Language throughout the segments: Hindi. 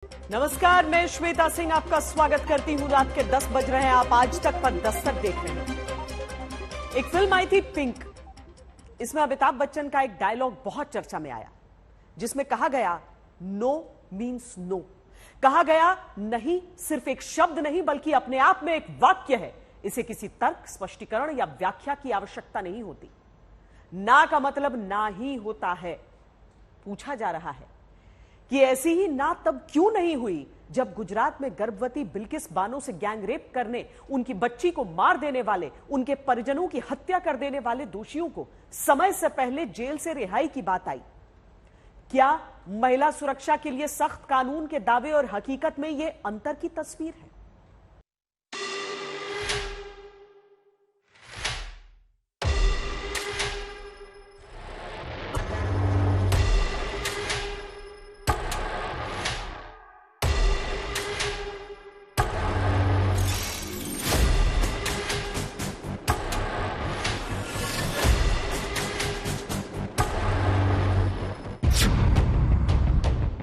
नमस्कार, मैं श्वेता सिंह आपका स्वागत करती हूं। रात के 10 बज रहे हैं, आप आज तक पर दस्तक देख रहे हैं। एक फिल्म आई थी पिंक, इसमें अमिताभ बच्चन का एक डायलॉग बहुत चर्चा में आया, जिसमें कहा गया नो मीन्स नो। कहा गया नहीं सिर्फ एक शब्द नहीं बल्कि अपने आप में एक वाक्य है, इसे किसी तर्क, स्पष्टीकरण या व्याख्या की आवश्यकता नहीं होती। ना का मतलब ना ही होता है। पूछा जा रहा है कि ऐसी ही ना तब क्यों नहीं हुई जब गुजरात में गर्भवती बिल्किस बानो से गैंग रेप करने, उनकी बच्ची को मार देने वाले, उनके परिजनों की हत्या कर देने वाले दोषियों को समय से पहले जेल से रिहाई की बात आई। क्या महिला सुरक्षा के लिए सख्त कानून के दावे और हकीकत में यह अंतर की तस्वीर है?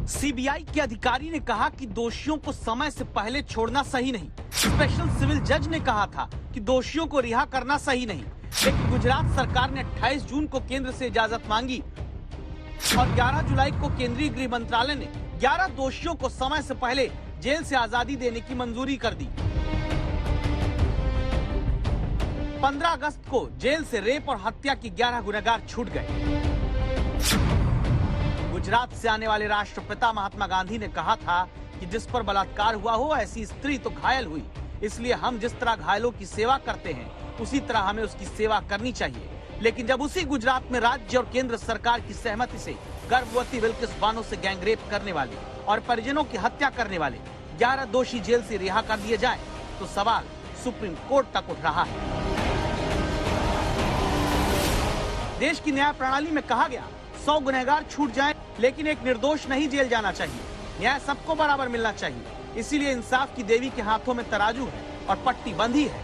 सीबीआई के अधिकारी ने कहा कि दोषियों को समय से पहले छोड़ना सही नहीं। स्पेशल सिविल जज ने कहा था कि दोषियों को रिहा करना सही नहीं, लेकिन गुजरात सरकार ने 28 जून को केंद्र से इजाजत मांगी और 11 जुलाई को केंद्रीय गृह मंत्रालय ने 11 दोषियों को समय से पहले जेल से आजादी देने की मंजूरी कर दी। 15 अगस्त को जेल से रेप और हत्या की 11 गुनहगार छूट गए। गुजरात से आने वाले राष्ट्रपिता महात्मा गांधी ने कहा था कि जिस पर बलात्कार हुआ हो ऐसी स्त्री तो घायल हुई, इसलिए हम जिस तरह घायलों की सेवा करते हैं उसी तरह हमें उसकी सेवा करनी चाहिए। लेकिन जब उसी गुजरात में राज्य और केंद्र सरकार की सहमति से गर्भवती बिल्किस बानो से गैंगरेप करने वाले और परिजनों की हत्या करने वाले 11 दोषी जेल से रिहा कर दिए जाए, तो सवाल सुप्रीम कोर्ट तक उठ रहा है। देश की न्याय प्रणाली में कहा गया 100 गुनहगार छूट जाएं, लेकिन एक निर्दोष नहीं जेल जाना चाहिए। न्याय सबको बराबर मिलना चाहिए। इसीलिए इंसाफ की देवी के हाथों में तराजू है और पट्टी बंधी है,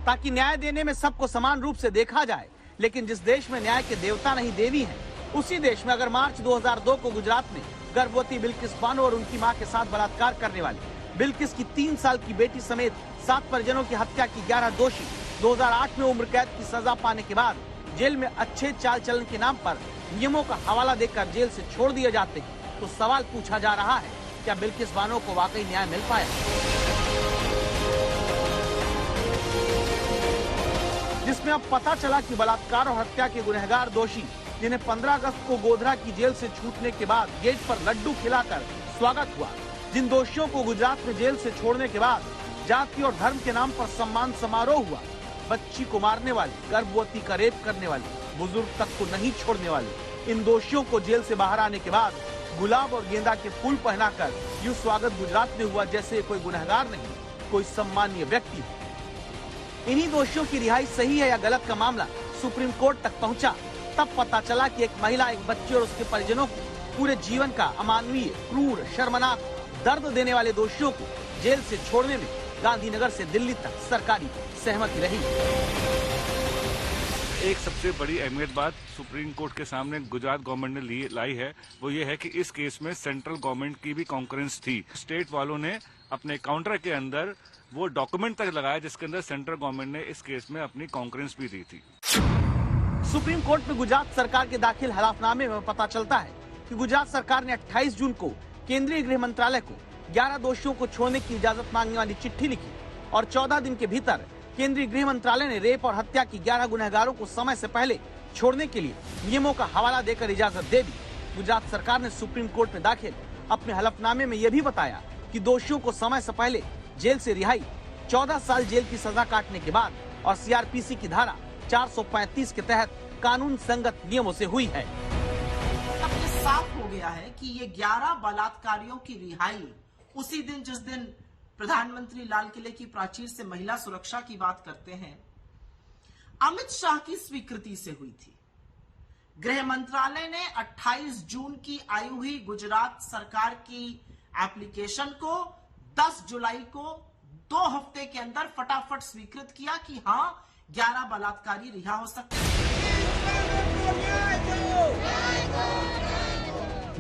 ताकि न्याय देने में सबको समान रूप से देखा जाए। लेकिन जिस देश में न्याय के देवता नहीं देवी हैं, उसी देश में अगर मार्च 2002 को गुजरात में गर्भवती बिल्किस बानो और उनकी मां के साथ बलात्कार करने वाले बिल्किस की 3 साल की बेटी समेत 7 परिजनों की हत्या की 11 दोषी 2008 में उम्र कैद की सजा पाने के बाद जेल में अच्छे चाल चलन के नाम पर नियमों का हवाला देकर जेल से छोड़ दिए जाते हैं, तो सवाल पूछा जा रहा है, क्या बिल्किस बानो को वाकई न्याय मिल पाया? जिसमें अब पता चला कि बलात्कार और हत्या के गुनहगार दोषी, जिन्हें 15 अगस्त को गोधरा की जेल से छूटने के बाद गेट पर लड्डू खिलाकर स्वागत हुआ, जिन दोषियों को गुजरात में जेल से छोड़ने के बाद जाति और धर्म के नाम पर सम्मान समारोह हुआ, बच्ची को मारने वाले, गर्भवती का रेप करने वाले, बुजुर्ग तक को नहीं छोड़ने वाले इन दोषियों को जेल से बाहर आने के बाद गुलाब और गेंदा के फूल पहनाकर यूं स्वागत गुजरात में हुआ जैसे कोई गुनहगार नहीं, कोई सम्मानीय व्यक्ति है। इन्हीं दोषियों की रिहाई सही है या गलत का मामला सुप्रीम कोर्ट तक पहुंचा। तब पता चला कि एक महिला, एक बच्चे और उसके परिजनों को पूरे जीवन का अमानवीय, क्रूर, शर्मनाक, दर्द देने वाले दोषियों को जेल से छोड़ने में गांधीनगर से दिल्ली तक सरकारी सहमति रही। एक सबसे बड़ी अहमियत बात सुप्रीम कोर्ट के सामने गुजरात गवर्नमेंट ने लाई है, वो ये है कि इस केस में सेंट्रल गवर्नमेंट की भी कॉन्करेंस थी। स्टेट वालों ने अपने काउंटर के अंदर वो डॉक्यूमेंट तक लगाया जिसके अंदर सेंट्रल गवर्नमेंट ने इस केस में अपनी कॉन्करेंस भी दी थी। सुप्रीम कोर्ट में गुजरात सरकार के दाखिल हलफनामे में पता चलता है कि गुजरात सरकार ने 28 जून को केंद्रीय गृह मंत्रालय को 11 दोषियों को छोड़ने की इजाजत मांगने वाली चिट्ठी लिखी और 14 दिन के भीतर केंद्रीय गृह मंत्रालय ने रेप और हत्या की 11 गुनहगारों को समय से पहले छोड़ने के लिए नियमों का हवाला देकर इजाजत दे दी। गुजरात सरकार ने सुप्रीम कोर्ट में दाखिल अपने हलफनामे में यह भी बताया कि दोषियों को समय से पहले जेल से रिहाई 14 साल जेल की सजा काटने के बाद और सीआरपीसी की धारा 435 के तहत कानून संगत नियमों से हुई है। अब ये साफ हो गया है कि ये 11 बलात्कारियों की रिहाई उसी दिन जिस दिन प्रधानमंत्री लाल किले की प्राचीर से महिला सुरक्षा की बात करते हैं, अमित शाह की स्वीकृति से हुई थी। गृह मंत्रालय ने 28 जून की आई हुई गुजरात सरकार की एप्लीकेशन को 10 जुलाई को 2 हफ्ते के अंदर फटाफट स्वीकृत किया कि हां 11 बलात्कारी रिहा हो सकते हैं।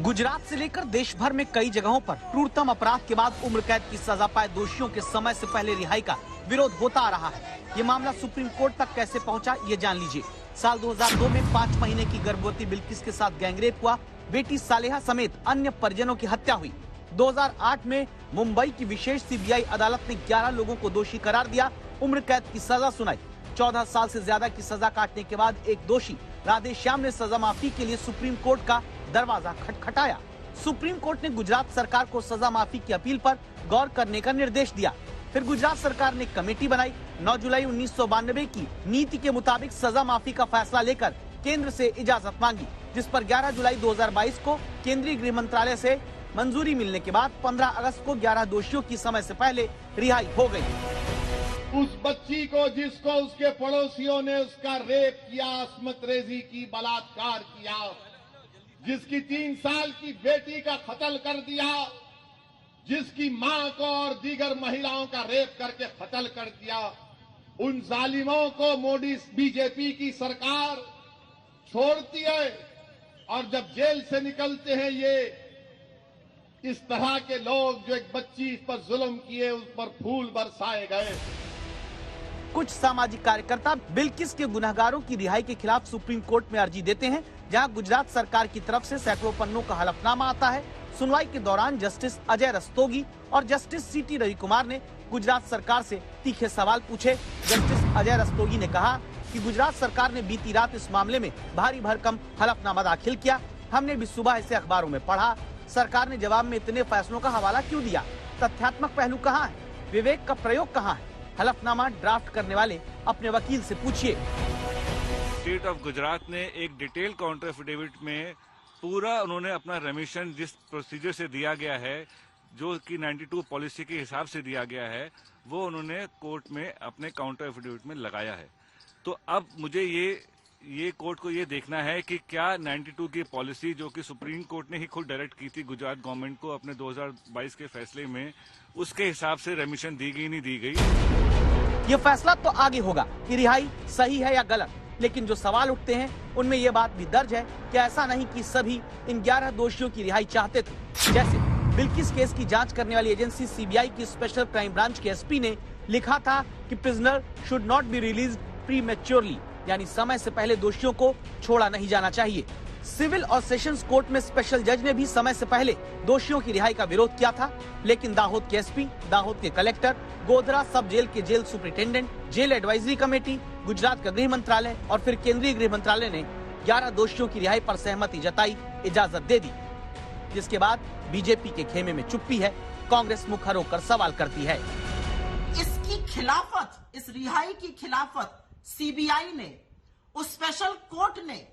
गुजरात से लेकर देश भर में कई जगहों पर क्रूरतम अपराध के बाद उम्र कैद की सजा पाए दोषियों के समय से पहले रिहाई का विरोध होता आ रहा है। ये मामला सुप्रीम कोर्ट तक कैसे पहुंचा, ये जान लीजिए। साल 2002 में 5 महीने की गर्भवती बिल्किस के साथ गैंगरेप हुआ। बेटी सालेहा समेत अन्य परिजनों की हत्या हुई। 2008 में मुंबई की विशेष सीबीआई अदालत ने 11 लोगों को दोषी करार दिया, उम्र कैद की सजा सुनाई। 14 साल से ज्यादा की सजा काटने के बाद एक दोषी राधेश्याम ने सजा माफी के लिए सुप्रीम कोर्ट का दरवाजा खटखटाया। सुप्रीम कोर्ट ने गुजरात सरकार को सजा माफी की अपील पर गौर करने का निर्देश दिया। फिर गुजरात सरकार ने कमेटी बनाई। 9 जुलाई 1992 की नीति के मुताबिक सजा माफी का फैसला लेकर केंद्र से इजाजत मांगी, जिस पर 11 जुलाई 2022 को केंद्रीय गृह मंत्रालय से मंजूरी मिलने के बाद 15 अगस्त को 11 दोषियों की समय से पहले रिहाई हो गई। उस बच्ची को जिसको उसके पड़ोसियों ने उसका रेप किया, असमत रेजी की, बलात्कार किया, जिसकी 3 साल की बेटी का कत्ल कर दिया, जिसकी मां को और दीगर महिलाओं का रेप करके कत्ल कर दिया, उन जालिमों को मोदी बीजेपी की सरकार छोड़ती है। और जब जेल से निकलते हैं ये इस तरह के लोग जो एक बच्ची पर जुल्म किए उस पर फूल बरसाए गए। कुछ सामाजिक कार्यकर्ता बिल्किस के गुनहगारों की रिहाई के खिलाफ सुप्रीम कोर्ट में अर्जी देते हैं, जहां गुजरात सरकार की तरफ से सैकड़ों पन्नों का हलफनामा आता है। सुनवाई के दौरान जस्टिस अजय रस्तोगी और जस्टिस सीटी रविकुमार ने गुजरात सरकार से तीखे सवाल पूछे। जस्टिस अजय रस्तोगी ने कहा कि गुजरात सरकार ने बीती रात इस मामले में भारी भरकम हलफनामा दाखिल किया। हमने भी सुबह इसे अखबारों में पढ़ा। सरकार ने जवाब में इतने फैसलों का हवाला क्यों दिया? तथ्यात्मक पहलू कहाँ है? विवेक का प्रयोग कहाँ है? हलफनामा ड्राफ्ट करने वाले अपने वकील से पूछिए। स्टेट ऑफ गुजरात ने एक डिटेल काउंटर एफिडेविट में पूरा उन्होंने अपना रेमिशन जिस प्रोसीजर से दिया गया है, जो कि 92 पॉलिसी के हिसाब से दिया गया है, वो उन्होंने कोर्ट में अपने काउंटर एफिडेविट में लगाया है। तो अब मुझे ये कोर्ट को ये देखना है कि क्या 92 की पॉलिसी जो कि सुप्रीम कोर्ट ने ही खुद डायरेक्ट की थी गुजरात गवर्नमेंट को अपने 2022 के फैसले में, उसके हिसाब से रेमिशन दी गई नहीं दी गई। ये फैसला तो आगे होगा कि रिहाई सही है या गलत, लेकिन जो सवाल उठते हैं उनमें ये बात भी दर्ज है कि ऐसा नहीं कि सभी इन 11 दोषियों की रिहाई चाहते थे। जैसे बिल्किस केस की जांच करने वाली एजेंसी सीबीआई की स्पेशल क्राइम ब्रांच के एसपी ने लिखा था कि prisoner should not be release prematurely, यानी समय से पहले दोषियों को छोड़ा नहीं जाना चाहिए। सिविल और सेशंस कोर्ट में स्पेशल जज ने भी समय से पहले दोषियों की रिहाई का विरोध किया था, लेकिन दाहोद के एसपी, दाहोद के कलेक्टर, गोधरा सब जेल के jail superintendent, jail advisory committee, Gujarat का गृह मंत्रालय और फिर केंद्रीय गृह मंत्रालय ने 11 दोषियों की रिहाई पर सहमति जताई, इजाजत दे दी। जिसके बाद बीजेपी के खेमे में चुप्पी है। कांग्रेस मुख होकर सवाल करती है। इसकी खिलाफत, इस रिहाई की खिलाफत सीबीआई ने, उस स्पेशल कोर्ट ने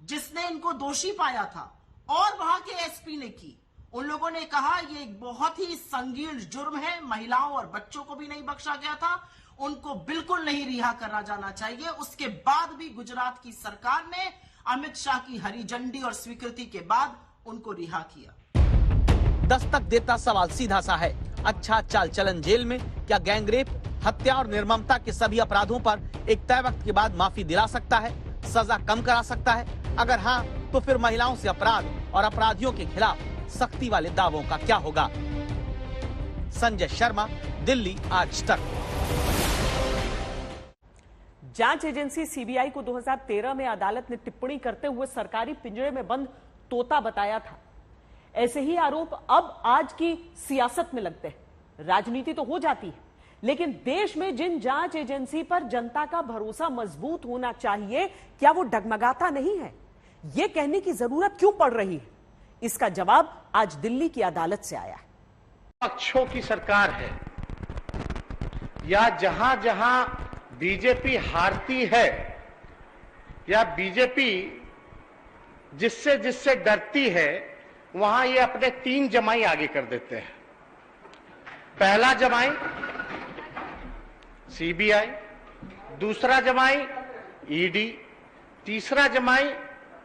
जिसने इनको दोषी पाया था, और वहां के एसपी ने की। उन लोगों ने कहा ये एक बहुत ही संगीन जुर्म है, महिलाओं और बच्चों को भी नहीं बख्शा गया था, उनको बिल्कुल नहीं रिहा करा जाना चाहिए। उसके बाद भी गुजरात की सरकार ने अमित शाह की हरी झंडी और स्वीकृति के बाद उनको रिहा किया। दस्तक देता सवाल सीधा सा है, अच्छा चाल चलन जेल में क्या गैंगरेप, हत्या और निर्ममता के सभी अपराधों पर एक तय वक्त के बाद माफी दिला सकता है, सजा कम करा सकता है? अगर हाँ, तो फिर महिलाओं से अपराध और अपराधियों के खिलाफ सख्ती वाले दावों का क्या होगा? संजय शर्मा, दिल्ली आज तक। जांच एजेंसी सीबीआई को 2013 में अदालत ने टिप्पणी करते हुए सरकारी पिंजरे में बंद तोता बताया था। ऐसे ही आरोप अब आज की सियासत में लगते हैं। राजनीति तो हो जाती है, लेकिन देश में जिन जांच एजेंसी पर जनता का भरोसा मजबूत होना चाहिए, क्या वो डगमगाता नहीं है? यह कहने की जरूरत क्यों पड़ रही है? इसका जवाब आज दिल्ली की अदालत से आया है। पक्षों की सरकार है, या जहां जहां बीजेपी हारती है, या बीजेपी जिससे जिससे डरती है, वहां ये अपने 3 जमाई आगे कर देते हैं। पहला जमाई सीबीआई, दूसरा जमाई ईडी, तीसरा जमाई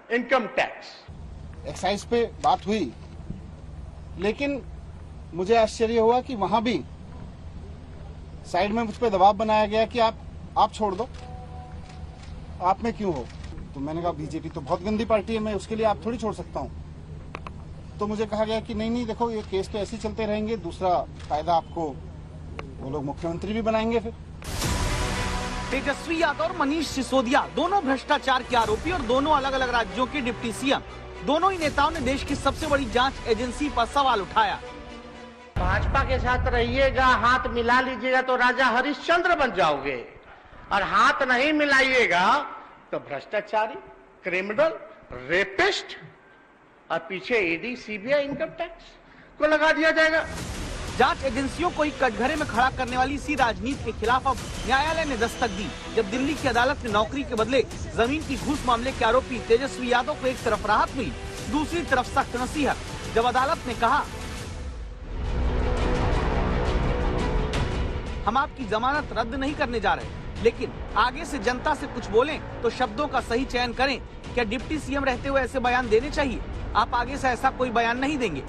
इनकम टैक्स। एक्साइज पे बात हुई, लेकिन मुझे आश्चर्य हुआ कि वहां भी साइड में मुझ पे दबाव बनाया गया कि आप छोड़ दो, आप में क्यों हो? तो मैंने कहा बीजेपी तो बहुत गंदी पार्टी है, मैं उसके लिए आप थोड़ी छोड़ सकता हूं। तो मुझे कहा गया कि नहीं देखो ये केस तो ऐसे ही चलते रहेंगे, दूसरा कायदा आपको वो लोग मुख्यमंत्री भी बनाएंगे। फिर तेजस्वी यादव और मनीष सिसोदिया दोनों भ्रष्टाचार के आरोपी और दोनों अलग अलग राज्यों के डिप्टी सीएम। दोनों ही नेताओं ने देश की सबसे बड़ी जांच एजेंसी पर सवाल उठाया। भाजपा के साथ रहिएगा, हाथ मिला लीजिएगा तो राजा हरिश्चंद्र बन जाओगे, और हाथ नहीं मिलाइएगा तो भ्रष्टाचारी, क्रिमिनल, रेपिस्ट, और पीछे ईडी, सीबीआई, इनकम टैक्स को लगा दिया जाएगा। जांच एजेंसियों को एक कटघरे में खड़ा करने वाली इसी राजनीति के खिलाफ अब न्यायालय ने दस्तक दी, जब दिल्ली की अदालत ने नौकरी के बदले जमीन की घूस मामले के आरोपी तेजस्वी यादव को एक तरफ राहत मिली, दूसरी तरफ सख्त नसीहत, जब अदालत ने कहा हम आपकी जमानत रद्द नहीं करने जा रहे, लेकिन आगे से जनता से कुछ बोलें तो शब्दों का सही चयन करें। क्या डिप्टी सीएम रहते हुए ऐसे बयान देने चाहिए? आप आगे से ऐसा कोई बयान नहीं देंगे।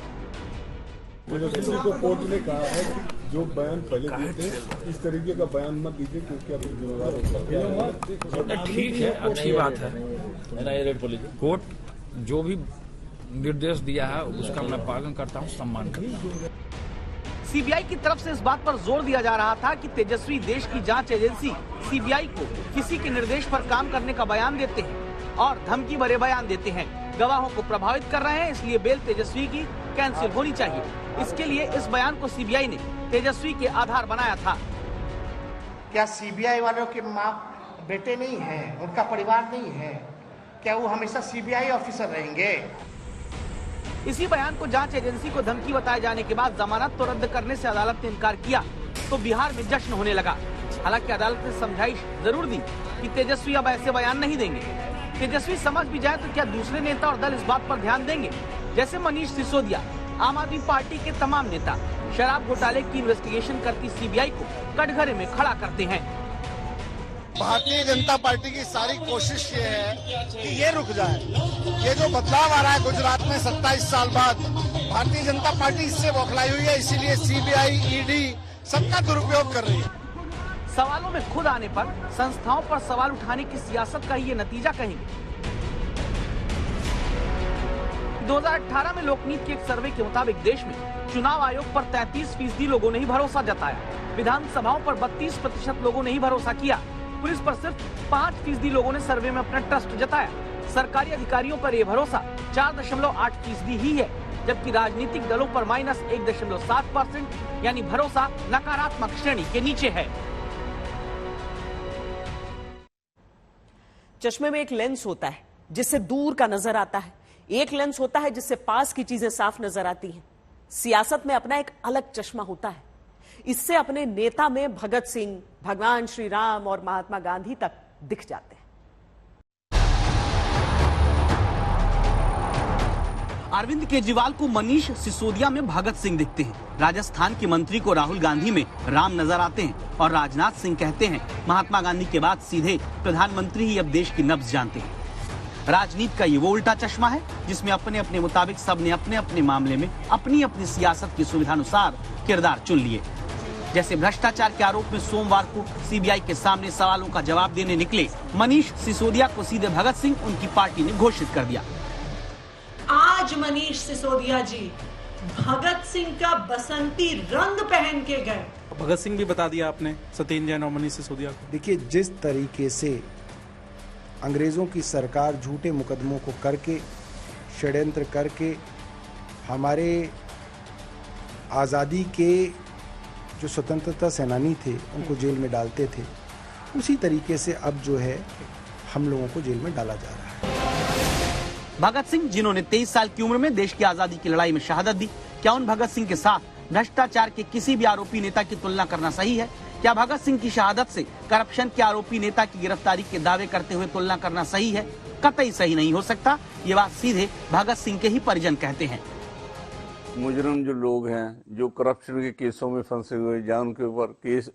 को कोर्ट ने कहा है कि जो बयान पहले दिए थे इस तरीके का बयान मत दीजिए, क्योंकि आप जिम्मेदार हो। ठीक है, अच्छी बात है। कोर्ट जो भी निर्देश दिया है उसका मैं पालन करता हूँ, सम्मान करता हूँ। सीबीआई की तरफ से इस बात पर जोर दिया जा रहा था कि तेजस्वी देश की जांच एजेंसी सीबीआई को किसी के निर्देश पर काम करने का बयान देते हैं और धमकी भरे बयान देते हैं, गवाहों को प्रभावित कर रहे हैं, इसलिए बेल तेजस्वी की कैंसिल होनी चाहिए। इसके लिए इस बयान को सीबीआई ने तेजस्वी के आधार बनाया था। क्या सीबीआई वालों के माँ बेटे नहीं हैं, उनका परिवार नहीं है? क्या वो हमेशा सीबीआई ऑफिसर रहेंगे? इसी बयान को जांच एजेंसी को धमकी बताए जाने के बाद जमानत तो रद्द करने से अदालत ने इनकार किया, तो बिहार में जश्न होने लगा। हालांकि अदालत ने समझाइश जरूर दी कि तेजस्वी अब ऐसे बयान नहीं देंगे। तेजस्वी समझ भी जाए तो क्या दूसरे नेता और दल इस बात पर ध्यान देंगे? जैसे मनीष सिसोदिया, आम आदमी पार्टी के तमाम नेता शराब घोटाले की इन्वेस्टिगेशन करती सीबीआई को कटघरे में खड़ा करते हैं। भारतीय जनता पार्टी की सारी कोशिश ये है कि ये रुक जाए। ये जो बदलाव आ रहा है गुजरात में 27 साल बाद, भारतीय जनता पार्टी इससे बौखलाई हुई है, इसीलिए सीबीआई, ईडी सबका दुरुपयोग कर रही है। सवालों में खुद आने पर संस्थाओं पर सवाल उठाने की सियासत का ये नतीजा कहेंगे। 2018 में लोकनीति के एक सर्वे के मुताबिक देश में चुनाव आयोग पर 33% लोगों ने ही भरोसा जताया, विधानसभाओं पर 32% लोगों ने ही भरोसा किया, पुलिस पर सिर्फ 5% लोगों ने सर्वे में अपना ट्रस्ट जताया, सरकारी अधिकारियों पर यह भरोसा 4.8% ही है, जबकि राजनीतिक दलों पर -1.7% यानी भरोसा नकारात्मक श्रेणी के नीचे है। चश्मे में एक लेंस होता है जिससे दूर का नजर आता है, एक लेंस होता है जिससे पास की चीजें साफ नजर आती हैं। सियासत में अपना एक अलग चश्मा होता है, इससे अपने नेता में भगत सिंह, भगवान श्री राम और महात्मा गांधी तक दिख जाते हैं। अरविंद केजरीवाल को मनीष सिसोदिया में भगत सिंह दिखते हैं, राजस्थान के मंत्री को राहुल गांधी में राम नजर आते हैं और राजनाथ सिंह कहते हैं महात्मा गांधी के बाद सीधे प्रधानमंत्री ही अब देश की नब्ज जानते हैं। राजनीति का ये वो उल्टा चश्मा है जिसमें अपने अपने मुताबिक सबने अपने अपने मामले में अपनी अपनी सियासत की सुविधानुसार किरदार चुन लिए। जैसे भ्रष्टाचार के आरोप में सोमवार को सीबीआई के सामने सवालों का जवाब देने निकले मनीष सिसोदिया को सीधे भगत सिंह उनकी पार्टी ने घोषित कर दिया। आज मनीष सिसोदिया जी भगत सिंह का बसंती रंग पहन के गए। भगत सिंह भी बता दिया आपने, सत्येंद्र जैन और मनीष सिसोदिया को। देखिए, जिस तरीके से अंग्रेजों की सरकार झूठे मुकदमों को करके, षड्यंत्र करके हमारे आज़ादी के जो स्वतंत्रता सेनानी थे उनको जेल में डालते थे, उसी तरीके से अब जो है हम लोगों को जेल में डाला जा रहा है। भगत सिंह जिन्होंने 23 साल की उम्र में देश की आजादी की लड़ाई में शहादत दी, क्या उन भगत सिंह के साथ भ्रष्टाचार के किसी भी आरोपी नेता की तुलना करना सही है? क्या भगत सिंह की शहादत से करप्शन के आरोपी नेता की गिरफ्तारी के दावे करते हुए तुलना करना सही है? कतई सही नहीं हो सकता। ये बात सीधे भगत सिंह के ही परिजन कहते हैं। मुजरिम जो लोग हैं, जो करप्शन के केसों में फंसे हुए, जहाँ उनके ऊपर केस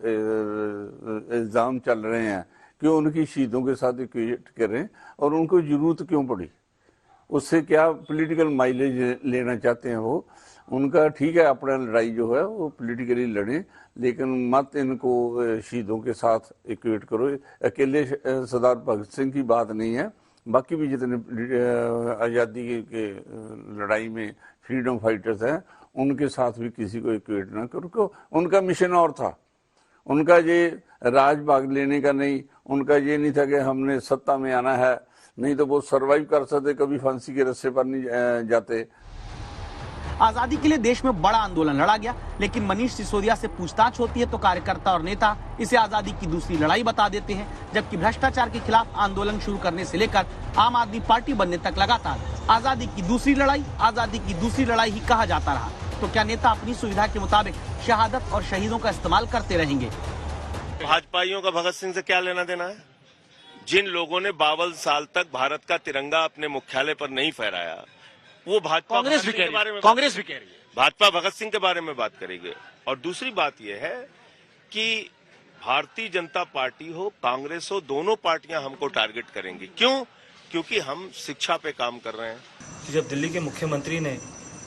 इल्जाम चल रहे हैं, क्यों उनकी शहीदों के साथ इक्वेट करें और उनको जरूरत क्यों पड़ी? उससे क्या पॉलिटिकल माइलेज लेना चाहते हैं वो? उनका ठीक है, अपना लड़ाई जो है वो पॉलिटिकली लड़ें, लेकिन मत इनको शहीदों के साथ इक्वेट करो। अकेले सरदार भगत सिंह की बात नहीं है, बाकी भी जितने आज़ादी के लड़ाई में फ्रीडम फाइटर्स हैं, उनके साथ भी किसी को इक्वेट ना करो, क्यों? उनका मिशन और था। उनका ये राज भाग लेने का नहीं, उनका ये नहीं था कि हमने सत्ता में आना है, नहीं तो वो सरवाइव कर सकते, कभी फांसी के रस्से पर नहीं जाते। आजादी के लिए देश में बड़ा आंदोलन लड़ा गया, लेकिन मनीष सिसोदिया से पूछताछ होती है तो कार्यकर्ता और नेता इसे आजादी की दूसरी लड़ाई बता देते हैं, जबकि भ्रष्टाचार के खिलाफ आंदोलन शुरू करने से लेकर आम आदमी पार्टी बनने तक लगातार आजादी की दूसरी लड़ाई ही कहा जाता रहा। तो क्या नेता अपनी सुविधा के मुताबिक शहादत और शहीदों का इस्तेमाल करते रहेंगे? भाजपाइयों का भगत सिंह से क्या लेना देना है? जिन लोगों ने 52 साल तक भारत का तिरंगा अपने मुख्यालय पर नहीं फहराया, वो भाजपा कांग्रेस भी कह रही है, भाजपा भगत सिंह के बारे में बात करेंगे। और दूसरी बात यह है कि भारतीय जनता पार्टी हो, कांग्रेस हो, दोनों पार्टियां हमको टारगेट करेंगी। क्यों? क्योंकि हम शिक्षा पे काम कर रहे हैं। जब दिल्ली के मुख्यमंत्री ने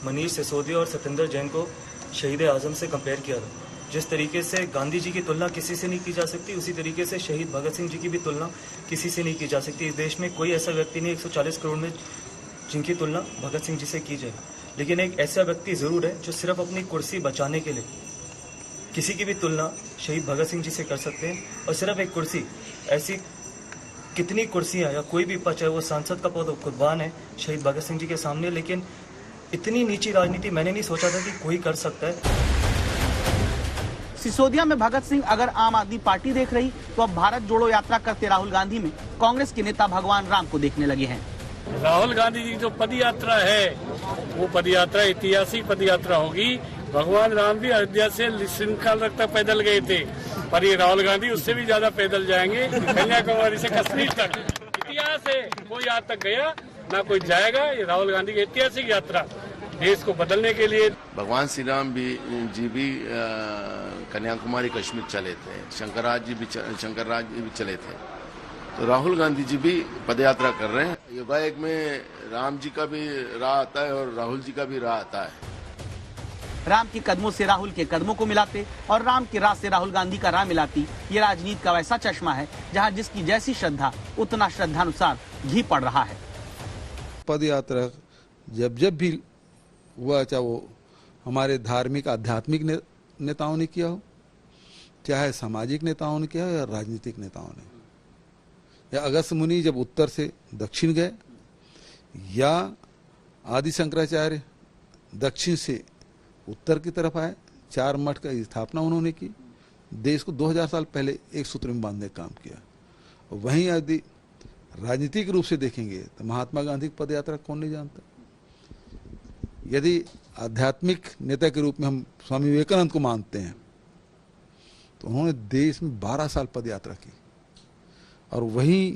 मनीष सिसोदिया और सत्येंद्र जैन को शहीद आजम से कंपेयर किया था, जिस तरीके से गांधी जी की तुलना किसी से नहीं की जा सकती, उसी तरीके से शहीद भगत सिंह जी की भी तुलना किसी से नहीं की जा सकती। इस देश में कोई ऐसा व्यक्ति नहीं 140 करोड़ में जिनकी तुलना भगत सिंह जी से की जाए, लेकिन एक ऐसा व्यक्ति जरूर है जो सिर्फ अपनी कुर्सी बचाने के लिए किसी की भी तुलना शहीद भगत सिंह जी से कर सकते हैं। और सिर्फ एक कुर्सी, ऐसी कितनी कुर्सियां या कोई भी पद, चाहे वो सांसद का पद कुर्बान है शहीद भगत सिंह जी के सामने। लेकिन इतनी नीची राजनीति मैंने नहीं सोचा था कि कोई कर सकता है। सिसोदिया में भगत सिंह अगर आम आदमी पार्टी देख रही, तो अब भारत जोड़ो यात्रा करते राहुल गांधी में कांग्रेस के नेता भगवान राम को देखने लगे हैं। राहुल गांधी जी की जो पदयात्रा है, वो पदयात्रा ऐतिहासिक पदयात्रा होगी। भगवान राम भी अयोध्या से श्रृंखला तक पैदल गए थे, पर ये राहुल गांधी उससे भी ज्यादा पैदल जाएंगे, कन्याकुमारी से कश्मीर तक। इतिहास है, कोई आज तक गया ना कोई जाएगा। ये राहुल गांधी की ऐतिहासिक यात्रा देश को बदलने के लिए। भगवान श्री राम जी भी कन्याकुमारी कश्मीर चले थे, शंकरराज जी भी चले थे, तो राहुल गांधी जी भी पदयात्रा कर रहे हैं। युगाएक में राम जी का भी राह आता है और राहुल जी का भी राह आता है। राम के कदमों से राहुल के कदमों को मिलाते और राम के राह से राहुल गांधी का राह मिलाती, ये राजनीति का वैसा चश्मा है जहां जिसकी जैसी श्रद्धा उतना श्रद्धानुसार घी पड़ रहा है। पद यात्रा जब भी हुआ, चाहे वो हमारे धार्मिक आध्यात्मिक नेताओं ने किया हो, चाहे सामाजिक नेताओं ने किया हो, या राजनीतिक नेताओं ने, या अगस्त मुनि जब उत्तर से दक्षिण गए, या आदि शंकराचार्य दक्षिण से उत्तर की तरफ आए, 4 मठ का स्थापना उन्होंने की, देश को 2000 साल पहले एक सूत्र में बांधने का काम किया। वहीं यदि राजनीतिक रूप से देखेंगे तो महात्मा गांधी की पदयात्रा कौन नहीं जानता। यदि आध्यात्मिक नेता के रूप में हम स्वामी विवेकानंद को मानते हैं, तो उन्होंने देश में 12 साल पदयात्रा की, और वहीं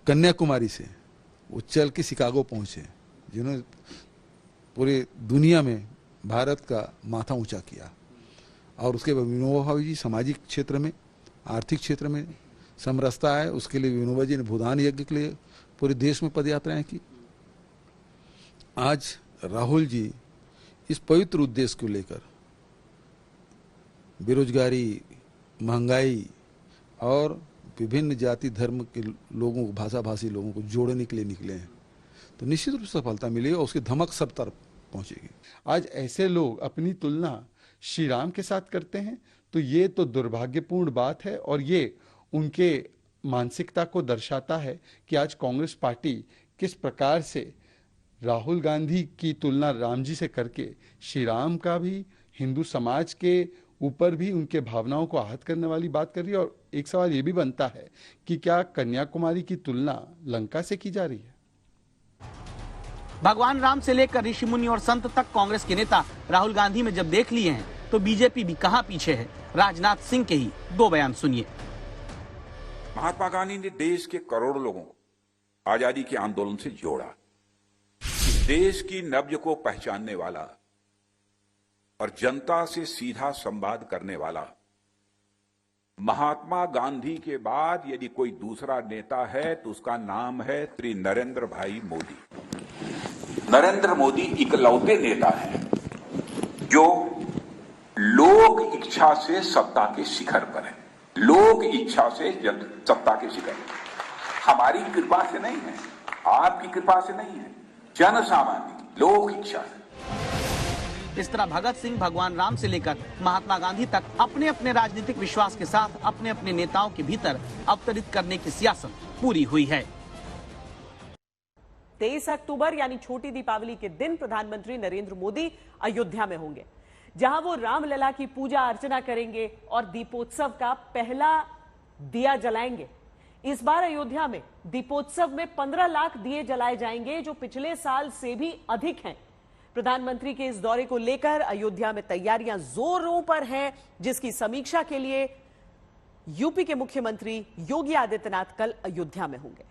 कन्याकुमारी से वो चल के शिकागो पहुंचे, जिन्होंने पूरी दुनिया में भारत का माथा ऊंचा किया। और उसके बाद विनोबा भावे जी सामाजिक क्षेत्र में, आर्थिक क्षेत्र में समरसता है, उसके लिए विनोबा जी ने भूदान यज्ञ के लिए पूरे देश में पदयात्राएं की। आज राहुल जी इस पवित्र उद्देश्य को लेकर बेरोजगारी, महंगाई और विभिन्न जाति धर्म के लोगों को, भाषा भाषी लोगों को जोड़ने के लिए निकले हैं, तो निश्चित रूप से सफलता मिलेगी और उसकी धमक सब तरफ पहुंचेगी। आज ऐसे लोग अपनी तुलना श्री राम के साथ करते हैं, तो ये तो दुर्भाग्यपूर्ण बात है, और ये उनके मानसिकता को दर्शाता है कि आज कांग्रेस पार्टी किस प्रकार से राहुल गांधी की तुलना राम जी से करके श्री राम का भी, हिंदू समाज के ऊपर भी उनके भावनाओं को आहत करने वाली बात कर रही है। और एक सवाल ये भी बनता है कि क्या कन्याकुमारी की तुलना लंका से की जा रही है? भगवान राम से लेकर ऋषि मुनि और संत तक कांग्रेस के नेता राहुल गांधी में जब देख लिए हैं, तो बीजेपी भी कहां पीछे है। राजनाथ सिंह के ही 2 बयान सुनिए। महात्मा गांधी ने देश के करोड़ों लोगों को आजादी के आंदोलन से जोड़ा। देश की नब्ज को पहचानने वाला और जनता से सीधा संवाद करने वाला, महात्मा गांधी के बाद यदि कोई दूसरा नेता है तो उसका नाम है श्री नरेंद्र भाई मोदी। नरेंद्र मोदी इकलौते नेता हैं जो लोक इच्छा से सत्ता के शिखर पर है। लोक इच्छा से सत्ता के शिखर, हमारी कृपा से नहीं है, आपकी कृपा से नहीं है, जन सामान्य लोक इच्छा है। इस तरह भगत सिंह, भगवान राम से लेकर महात्मा गांधी तक अपने अपने राजनीतिक विश्वास के साथ अपने अपने नेताओं के भीतर अवतरित करने की सियासत पूरी हुई है। 23 अक्टूबर यानी छोटी दीपावली के दिन प्रधानमंत्री नरेंद्र मोदी अयोध्या में होंगे, जहां वो रामलला की पूजा अर्चना करेंगे और दीपोत्सव का पहला दिया जलाएंगे। इस बार अयोध्या में दीपोत्सव में 15 लाख दिए जलाए जाएंगे, जो पिछले साल से भी अधिक हैं। प्रधानमंत्री के इस दौरे को लेकर अयोध्या में तैयारियां जोरों पर हैं, जिसकी समीक्षा के लिए यूपी के मुख्यमंत्री योगी आदित्यनाथ कल अयोध्या में होंगे।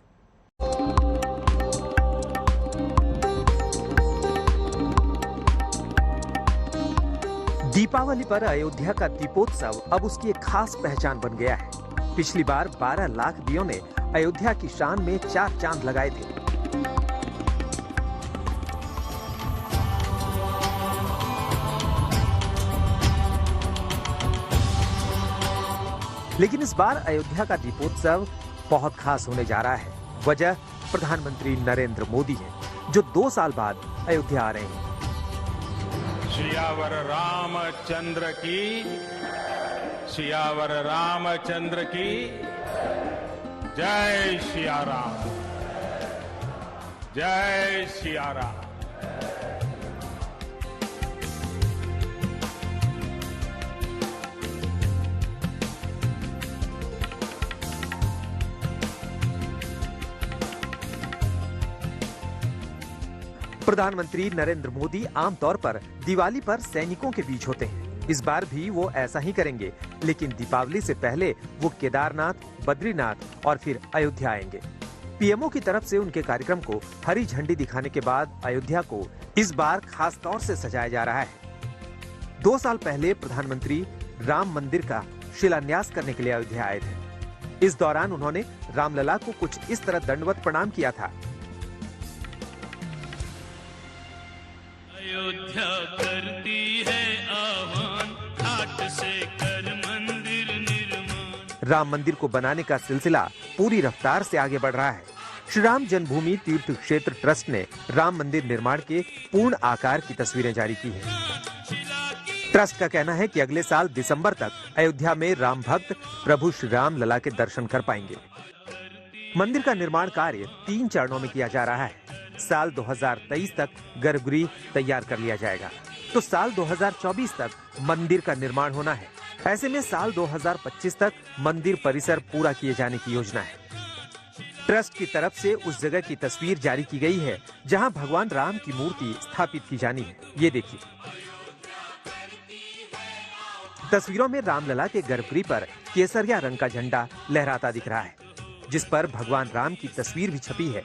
दीपावली पर अयोध्या का दीपोत्सव अब उसकी एक खास पहचान बन गया है। पिछली बार 12 लाख दियों ने अयोध्या की शान में 4 चांद लगाए थे। लेकिन इस बार अयोध्या का दीपोत्सव बहुत खास होने जा रहा है। वजह प्रधानमंत्री नरेंद्र मोदी है, जो 2 साल बाद अयोध्या आ रहे हैं। सियावर रामचंद्र की, सियावर रामचंद्र की जय सिया राम, जय सिया राम। प्रधानमंत्री नरेंद्र मोदी आमतौर पर दिवाली पर सैनिकों के बीच होते हैं। इस बार भी वो ऐसा ही करेंगे, लेकिन दीपावली से पहले वो केदारनाथ, बद्रीनाथ और फिर अयोध्या आएंगे। पीएमओ की तरफ से उनके कार्यक्रम को हरी झंडी दिखाने के बाद अयोध्या को इस बार खास तौर से सजाया जा रहा है। 2 साल पहले प्रधानमंत्री राम मंदिर का शिलान्यास करने के लिए अयोध्या आए थे। इस दौरान उन्होंने रामलला को कुछ इस तरह दंडवत प्रणाम किया था। अयोध्या करती है आह्वान, घाट से कर मंदिर निर्माण। राम मंदिर को बनाने का सिलसिला पूरी रफ्तार से आगे बढ़ रहा है। श्री राम जन्मभूमि तीर्थ क्षेत्र ट्रस्ट ने राम मंदिर निर्माण के पूर्ण आकार की तस्वीरें जारी की हैं। ट्रस्ट का कहना है कि अगले साल दिसंबर तक अयोध्या में राम भक्त प्रभु श्री राम लला के दर्शन कर पाएंगे। मंदिर का निर्माण कार्य 3 चरणों में किया जा रहा है। साल 2023 तक गर्भगृह तैयार कर लिया जाएगा, तो साल 2024 तक मंदिर का निर्माण होना है। ऐसे में साल 2025 तक मंदिर परिसर पूरा किए जाने की योजना है। ट्रस्ट की तरफ से उस जगह की तस्वीर जारी की गई है जहां भगवान राम की मूर्ति स्थापित की जानी है। ये देखिए, तस्वीरों में रामलला के गर्भगृह पर केसरिया रंग का झंडा लहराता दिख रहा है, जिस पर भगवान राम की तस्वीर भी छपी है।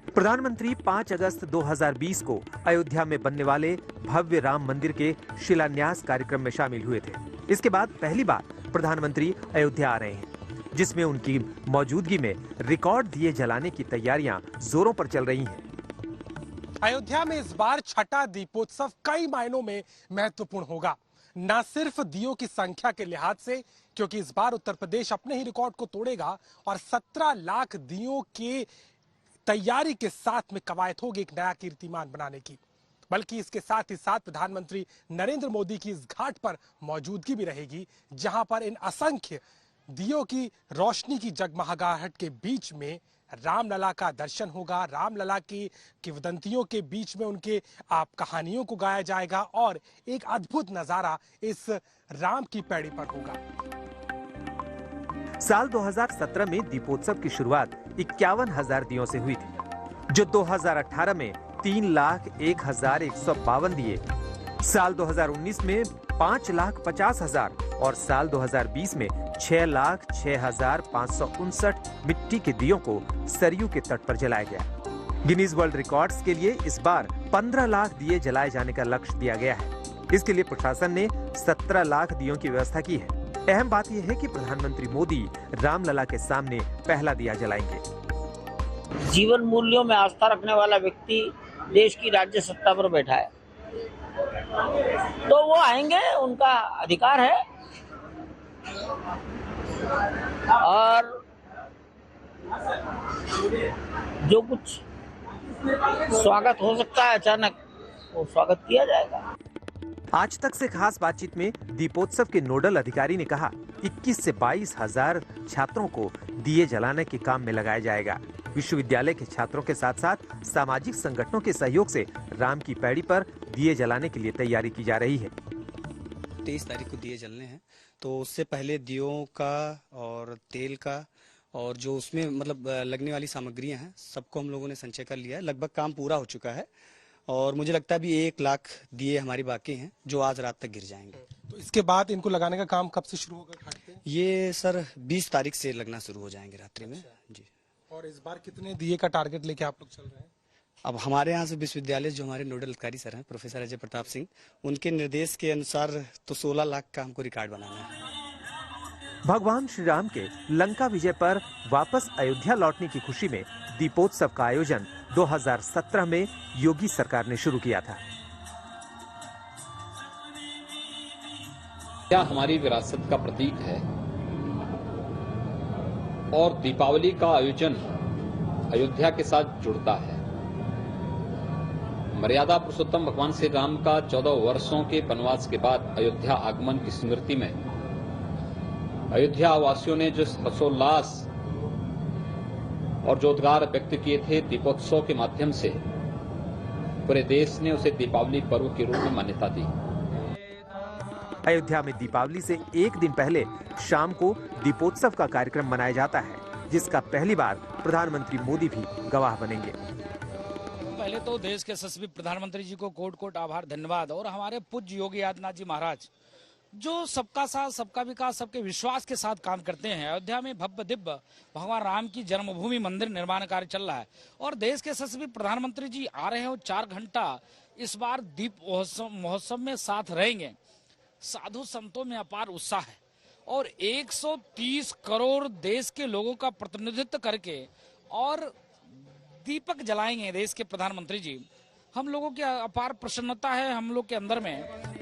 प्रधानमंत्री 5 अगस्त 2020 को अयोध्या में बनने वाले भव्य राम मंदिर के शिलान्यास कार्यक्रम में शामिल हुए थे। इसके बाद पहली बार प्रधानमंत्री अयोध्या आ रहे हैं, जिसमें उनकी मौजूदगी में रिकॉर्ड दिए जलाने की तैयारियां जोरों पर चल रही हैं। अयोध्या में इस बार छठा दीपोत्सव कई मायनों में महत्वपूर्ण होगा, न सिर्फ दियों की संख्या के लिहाज से, क्योंकि इस बार उत्तर प्रदेश अपने ही रिकॉर्ड को तोड़ेगा और 17 लाख दियों के तैयारी के साथ में कवायद होगी एक नया कीर्तिमान बनाने की, बल्कि इसके साथ ही साथ प्रधानमंत्री नरेंद्र मोदी की इस घाट पर मौजूदगी भी रहेगी, जहां पर इन असंख्य दियों की रोशनी की जगमगाहट के बीच में रामलला का दर्शन होगा। रामलला की किंवदंतियों के बीच में उनके कहानियों को गाया जाएगा और एक अद्भुत नजारा इस राम की पैड़ी पर होगा। साल 2017 में दीपोत्सव की शुरुआत 51,000 दियों से हुई थी, जो 2018 में 3,01,152 दिए, साल 2019 में 5,50,000 और साल 2020 में 6,06,559 मिट्टी के दियों को सरयू के तट पर जलाया गया। गिनीज वर्ल्ड रिकॉर्ड्स के लिए इस बार 15 लाख दिए जलाए जाने का लक्ष्य दिया गया है। इसके लिए प्रशासन ने 17 लाख दियों की व्यवस्था की है। अहम बात यह है कि प्रधानमंत्री मोदी रामलला के सामने पहला दिया जलाएंगे। जीवन मूल्यों में आस्था रखने वाला व्यक्ति देश की राज्य सत्ता पर बैठा है, तो वो आएंगे, उनका अधिकार है। और जो कुछ स्वागत हो सकता है, अचानक वो स्वागत किया जाएगा। आज तक से खास बातचीत में दीपोत्सव के नोडल अधिकारी ने कहा 21 से 22 हजार छात्रों को दिए जलाने के काम में लगाया जाएगा। विश्वविद्यालय के छात्रों के साथ साथ सामाजिक संगठनों के सहयोग से राम की पैड़ी पर दिए जलाने के लिए तैयारी की जा रही है। 23 तारीख को दिए जलने हैं, तो उससे पहले दियों का और तेल का और जो उसमें मतलब लगने वाली सामग्रियां हैं सबको हम लोगों ने संचय कर लिया है। लगभग काम पूरा हो चुका है और मुझे लगता है अभी 1 लाख दिए हमारी बाकी हैं जो आज रात तक गिर जाएंगे। तो इसके बाद इनको लगाने का काम कब से शुरू होगा? ये सर 20 तारीख से लगना शुरू हो जाएंगे रात्रि में। जी। और इस बार कितने दिए का टारगेट लेके आप लोग चल रहे हैं? अब हमारे यहाँ से विश्वविद्यालय जो हमारे नोडल अधिकारी सर हैं प्रोफेसर अजय प्रताप सिंह, उनके निर्देश के अनुसार तो 16 लाख का हमको रिकॉर्ड बनाना है। भगवान श्री राम के लंका विजय पर वापस अयोध्या लौटने की खुशी में दीपोत्सव का आयोजन 2017 में योगी सरकार ने शुरू किया था। यह हमारी विरासत का प्रतीक है और दीपावली का आयोजन अयोध्या के साथ जुड़ता है। मर्यादा पुरुषोत्तम भगवान श्री राम का 14 वर्षों के वनवास के बाद अयोध्या आगमन की स्मृति में अयोध्या वासियों ने जिस हर्षोल्लास और जो उद्गार व्यक्त किए थे दीपोत्सव के माध्यम से, पूरे देश ने उसे दीपावली पर्व के रूप में मान्यता दी। अयोध्या में दीपावली से एक दिन पहले शाम को दीपोत्सव का कार्यक्रम मनाया जाता है, जिसका पहली बार प्रधानमंत्री मोदी भी गवाह बनेंगे। पहले तो देश के यशस्वी प्रधानमंत्री जी को कोट कोट आभार, धन्यवाद। और हमारे पूज्य योगी आदित्यनाथ जी महाराज जो सबका साथ, सबका विकास, सबके विश्वास के साथ काम करते हैं। अयोध्या में भव्य दिव्य भगवान राम की जन्मभूमि मंदिर निर्माण कार्य चल रहा है और देश के यशस्वी प्रधानमंत्री जी आ रहे हैं और 4 घंटा इस बार दीप महोत्सव में साथ रहेंगे। साधु संतों में अपार उत्साह है और 130 करोड़ देश के लोगों का प्रतिनिधित्व करके और दीपक जलाएंगे देश के प्रधानमंत्री जी। हम लोगों की अपार प्रसन्नता है हम लोग के अंदर में।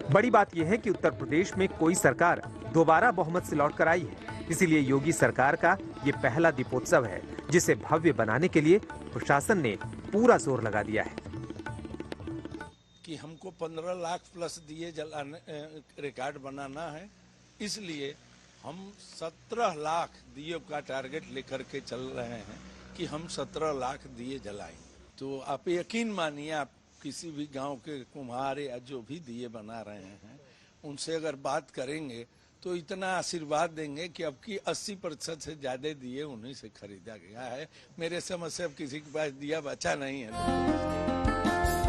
बड़ी बात यह है कि उत्तर प्रदेश में कोई सरकार दोबारा बहुमत से लौट कर आई है, इसीलिए योगी सरकार का ये पहला दीपोत्सव है जिसे भव्य बनाने के लिए प्रशासन ने पूरा जोर लगा दिया है। कि हमको 15 लाख प्लस दिए जलाने रिकॉर्ड बनाना है, इसलिए हम 17 लाख दिए का टारगेट लेकर के चल रहे हैं कि हम 17 लाख दिए जलाएंगे। तो आप यकीन मानिए, आप किसी भी गांव के कुम्हार या जो भी दिए बना रहे हैं उनसे अगर बात करेंगे तो इतना आशीर्वाद देंगे कि अब की 80% से ज्यादा दिए उन्हीं से खरीदा गया है। मेरे समझ से अब किसी के पास दिया बचा नहीं है।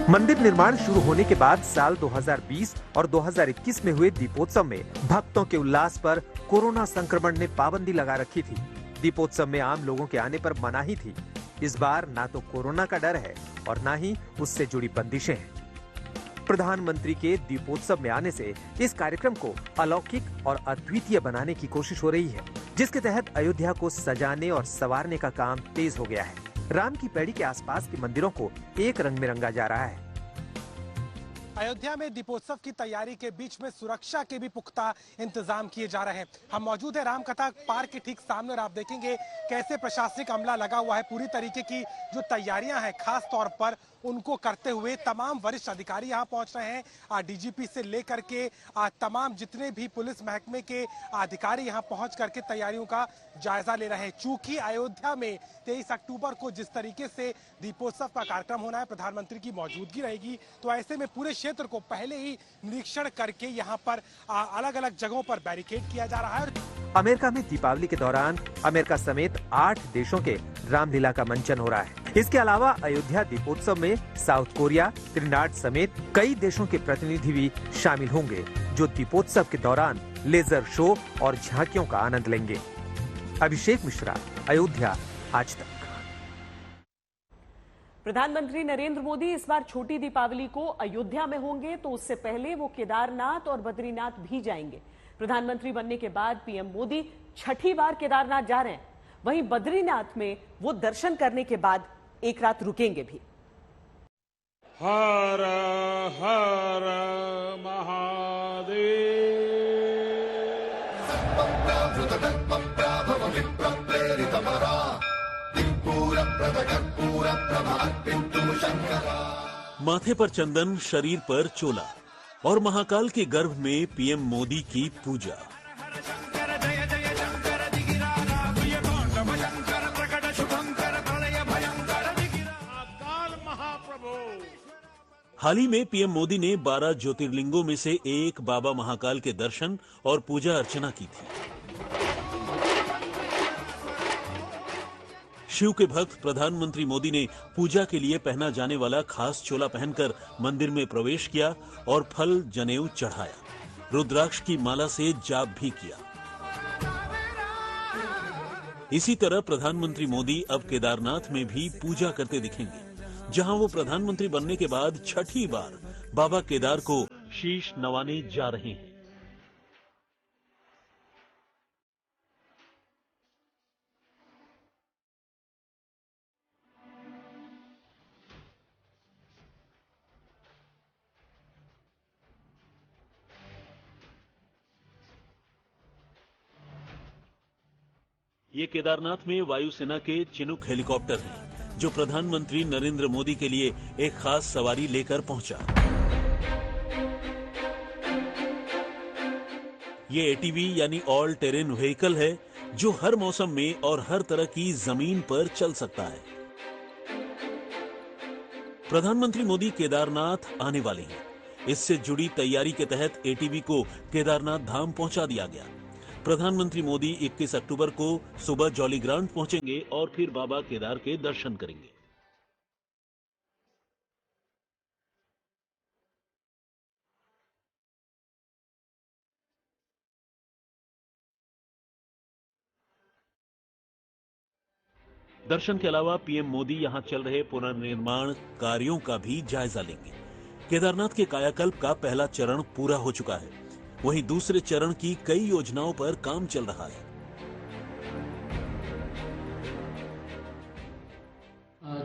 मंदिर निर्माण शुरू होने के बाद साल 2020 और 2021 में हुए दीपोत्सव में भक्तों के उल्लास पर कोरोना संक्रमण ने पाबंदी लगा रखी थी। दीपोत्सव में आम लोगों के आने पर मनाही थी। इस बार ना तो कोरोना का डर है और ना ही उससे जुड़ी बंदिशें हैं। प्रधानमंत्री के दीपोत्सव में आने से इस कार्यक्रम को अलौकिक और अद्वितीय बनाने की कोशिश हो रही है, जिसके तहत अयोध्या को सजाने और संवारने का काम तेज हो गया है। राम की पैड़ी के आसपास के मंदिरों को एक रंग में रंगा जा रहा है। अयोध्या में दीपोत्सव की तैयारी के बीच में सुरक्षा के भी पुख्ता इंतजाम किए जा रहे हैं। हम मौजूद है रामकथा पार्क के ठीक सामने और आप देखेंगे कैसे प्रशासनिक अमला लगा हुआ है। पूरी तरीके की जो तैयारियां हैं खास तौर पर उनको करते हुए तमाम वरिष्ठ अधिकारी यहां पहुंच रहे हैं। डीजीपी से लेकर के तमाम जितने भी पुलिस महकमे के अधिकारी यहां पहुंच करके तैयारियों का जायजा ले रहे हैं। चूंकि अयोध्या में 23 अक्टूबर को जिस तरीके से दीपोत्सव का कार्यक्रम होना है, प्रधानमंत्री की मौजूदगी रहेगी, तो ऐसे में पूरे क्षेत्र को पहले ही निरीक्षण करके यहाँ पर अलग अलग जगहों पर बैरिकेड किया जा रहा है। अमेरिका में दीपावली के दौरान अमेरिका समेत 8 देशों के रामलीला का मंचन हो रहा है। इसके अलावा अयोध्या दीपोत्सव में साउथ कोरिया, त्रिनाड समेत कई देशों के प्रतिनिधि भी शामिल होंगे, जो दीपोत्सव के दौरान लेजर शो और झांकियों का आनंद लेंगे। अभिषेक मिश्रा, अयोध्या, आज तक। प्रधानमंत्री नरेंद्र मोदी इस बार छोटी दीपावली को अयोध्या में होंगे, तो उससे पहले वो केदारनाथ और बद्रीनाथ भी जाएंगे। प्रधानमंत्री बनने के बाद पीएम मोदी 6ठी बार केदारनाथ जा रहे हैं। वहीं बद्रीनाथ में वो दर्शन करने के बाद एक रात रुकेंगे भी। हर हर महादेव। माथे पर चंदन, शरीर पर चोला और महाकाल के गर्भ में पीएम मोदी की पूजा। हाल ही में पीएम मोदी ने 12 ज्योतिर्लिंगों में से एक बाबा महाकाल के दर्शन और पूजा अर्चना की थी। शिव के भक्त प्रधानमंत्री मोदी ने पूजा के लिए पहना जाने वाला खास चोला पहनकर मंदिर में प्रवेश किया और फल जनेऊ चढ़ाया, रुद्राक्ष की माला से जाप भी किया। इसी तरह प्रधानमंत्री मोदी अब केदारनाथ में भी पूजा करते दिखेंगे, जहां वो प्रधानमंत्री बनने के बाद छठी बार बाबा केदार को शीश नवाने जा रहे हैं। ये केदारनाथ में वायुसेना के चिनूक हेलीकॉप्टर हैं, जो प्रधानमंत्री नरेंद्र मोदी के लिए एक खास सवारी लेकर पहुंचा। ये एटीवी यानी ऑल टेरेन व्हीकल है, जो हर मौसम में और हर तरह की जमीन पर चल सकता है। प्रधानमंत्री मोदी केदारनाथ आने वाले हैं। इससे जुड़ी तैयारी के तहत एटीवी को केदारनाथ धाम पहुंचा दिया गया। प्रधानमंत्री मोदी 21 अक्टूबर को सुबह जॉली ग्रांट पहुंचेंगे और फिर बाबा केदार के दर्शन करेंगे। दर्शन के अलावा पीएम मोदी यहां चल रहे पुनर्निर्माण कार्यों का भी जायजा लेंगे। केदारनाथ के कायाकल्प का पहला चरण पूरा हो चुका है, वहीं दूसरे चरण की कई योजनाओं पर काम चल रहा है।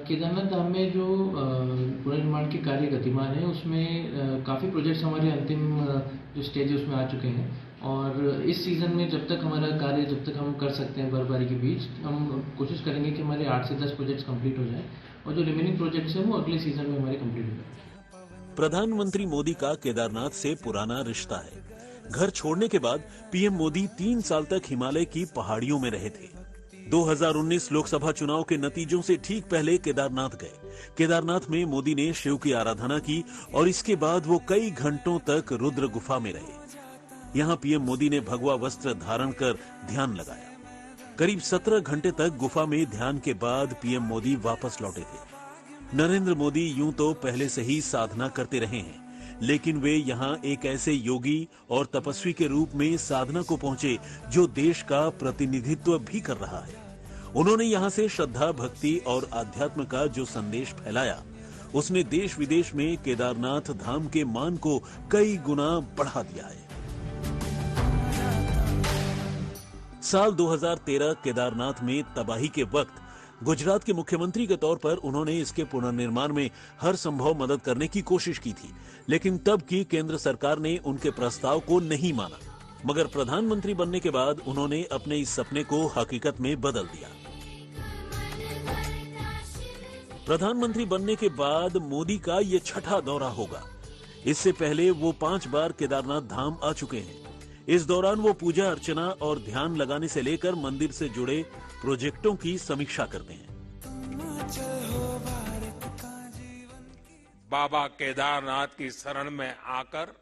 केदारनाथ धाम में जो पुनर्निर्माण के कार्य गतिमान है, उसमें काफ़ी प्रोजेक्ट्स हमारे अंतिम जो स्टेज है उसमें आ चुके हैं। और इस सीज़न में जब तक हमारा कार्य जब तक हम कर सकते हैं बर्फबारी के बीच, हम कोशिश करेंगे कि हमारे 8 से 10 प्रोजेक्ट्स कंप्लीट हो जाएं और जो रिमेनिंग प्रोजेक्ट्स हैं वो अगले सीज़न में हमारे कंप्लीट हो जाए। प्रधानमंत्री मोदी का केदारनाथ से पुराना रिश्ता है। घर छोड़ने के बाद पीएम मोदी 3 साल तक हिमालय की पहाड़ियों में रहे थे। 2019 लोकसभा चुनाव के नतीजों से ठीक पहले केदारनाथ गए। केदारनाथ में मोदी ने शिव की आराधना की और इसके बाद वो कई घंटों तक रुद्र गुफा में रहे। यहाँ पीएम मोदी ने भगवा वस्त्र धारण कर ध्यान लगाया। करीब 17 घंटे तक गुफा में ध्यान के बाद पीएम मोदी वापस लौटे थे। नरेंद्र मोदी यूं तो पहले से ही साधना करते रहे हैं, लेकिन वे यहाँ एक ऐसे योगी और तपस्वी के रूप में साधना को पहुंचे जो देश का प्रतिनिधित्व भी कर रहा है। उन्होंने यहाँ से श्रद्धा, भक्ति और आध्यात्म का जो संदेश फैलाया, उसने देश विदेश में केदारनाथ धाम के मान को कई गुना बढ़ा दिया है। साल 2013 केदारनाथ में तबाही के वक्त गुजरात के मुख्यमंत्री के तौर पर उन्होंने इसके पुनर्निर्माण में हर संभव मदद करने की कोशिश की थी, लेकिन तब की केंद्र सरकार ने उनके प्रस्ताव को नहीं माना। मगर प्रधानमंत्री बनने के बाद उन्होंने अपने इस सपने को हकीकत में बदल दिया। प्रधानमंत्री बनने के बाद मोदी का ये छठा दौरा होगा। इससे पहले वो 5 बार केदारनाथ धाम आ चुके हैं। इस दौरान वो पूजा अर्चना और ध्यान लगाने से लेकर मंदिर से जुड़े प्रोजेक्टों की समीक्षा करते हैं। बाबा केदारनाथ की शरण में आकर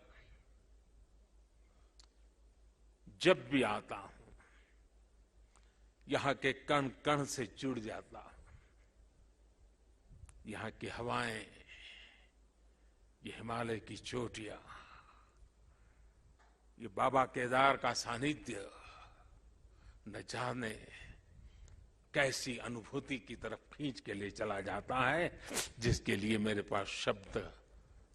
जब भी आता हूं, यहाँ के कण कण से जुड़ जाता हूं। यहाँ की हवाएं, ये हिमालय की चोटियां, ये बाबा केदार का सानिध्य न जाने कैसी अनुभूति की तरफ खींच के ले चला जाता है, जिसके लिए मेरे पास शब्द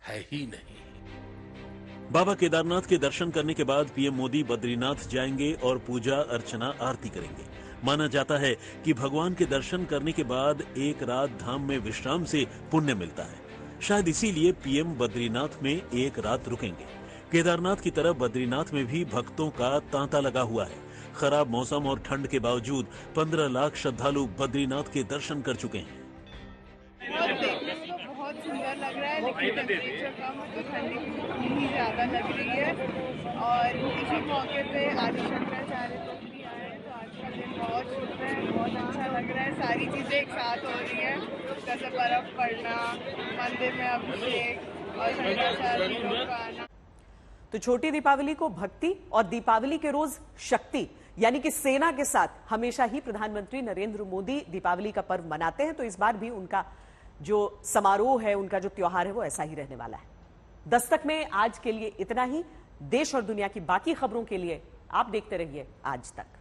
है ही नहीं। बाबा केदारनाथ के दर्शन करने के बाद पीएम मोदी बद्रीनाथ जाएंगे और पूजा अर्चना आरती करेंगे। माना जाता है कि भगवान के दर्शन करने के बाद एक रात धाम में विश्राम से पुण्य मिलता है। शायद इसीलिए पीएम बद्रीनाथ में एक रात रुकेंगे। केदारनाथ की तरह बद्रीनाथ में भी भक्तों का तांता लगा हुआ है। खराब मौसम और ठंड के बावजूद 15 लाख श्रद्धालु बद्रीनाथ के दर्शन कर चुके हैं। बहुत सुंदर लग रहा है। है, लेकिन टेम्परेचर कम है तो ठंडी भी ज़्यादा लग रही है। और इसी मौके पे आदि शंकराचार्य लोग भी आए हैं, तो आज का दिन बहुत शुभ है, बहुत अच्छा लग रहा है। सारी चीज़ें एक साथ हो रही हैं, जैसे बर्फ पड़ना, मंदिर में अभिषेक और शंकराचार्य लोग का आना। तो छोटी दीपावली को भक्ति और दीपावली के रोज शक्ति यानी कि सेना के साथ हमेशा ही प्रधानमंत्री नरेंद्र मोदी दीपावली का पर्व मनाते हैं। तो इस बार भी उनका जो समारोह है, उनका जो त्योहार है, वो ऐसा ही रहने वाला है। दस्तक में आज के लिए इतना ही। देश और दुनिया की बाकी खबरों के लिए आप देखते रहिए आज तक।